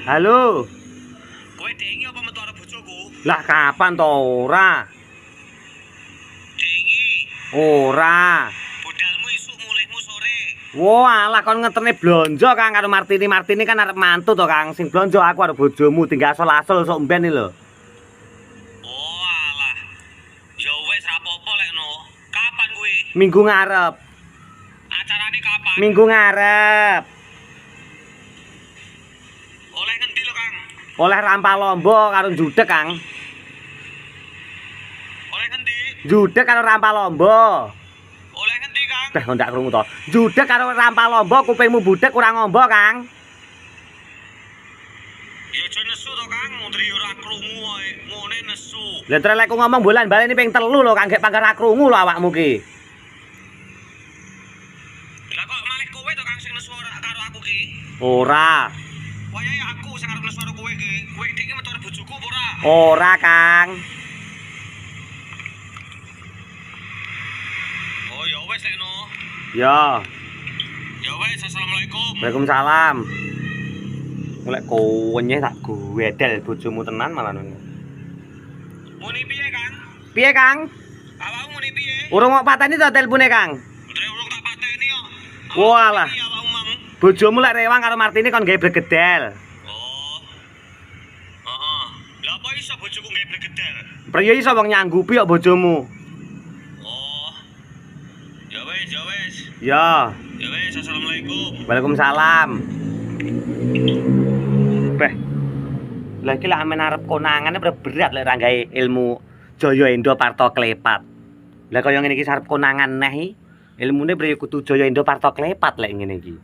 Halo. Kowe dengi apa metu arep bojoku? Lah kapan to ora? Dengi. Ora. Budalmu isuk mulihmu sore. Wah, alah kon ngeterne blonjo Kang karo Martini. Martini kan arep mantu to Kang. Sing blonjo aku arep bojomu tinggal asal-asal sok mben iki lho. Oh alah. Ya wis ra apa-apa lekno. Kapan kuwi? Minggu ngarep. Acarane kapan? Minggu ngarep. Oleh ngendi lho, Kang? Oleh rampal lomba karo judek Kang. Oleh ngendi? Judek karo rampal lomba. Oleh ngendi, Kang? Beh ndak krungu to. Judek karo rampal lomba kupingmu budek ora ngombo Kang. Ya aja nesu to, Kang. Mundri ora krungu wae. Ngene nesu. Lah trelekku ngomong bulan bali ini ping 3 lho Kang gek pangger ra krungu lho awakmu ki. Lah kok malih kowe to, Kang, sing nesu ora karo aku ki? Ora. Wayahe aku sing arep nesu karo kowe ki. Kowe iki metu arep bojoku apa ora? Ora Kang. Oh ya wis lekno. Ya. Ya wis, assalamualaikum. Waalaikumsalam. Lek kowe nyeh tak gwedel bojomu tenan malah ngono. Muni piye, Kang? Piye Kang? Awakmu muni piye? Urung kok pateni to telepone Kang. Ndre urung tak pateni kok. Walah. Iya, awakmu mang. Bojomu lek rewang karo Martini kon gawe bregedel. Oh. Heeh. Lah apa iso bojoku gawe blegedel? Priye iso wong nyanggupi kok bojomu? Oh. Ya wis, ya wis. Ya. Ya wis, assalamualaikum. Waalaikumsalam. Beh. Lah iki lek amen arep konangane berat lek ra gawe ilmu Jaya Endo Parto Klepat. Lah kaya ngene iki arep konangan neh iki ilmune priye kudu Jaya Endo Parto Klepat lek ngene iki.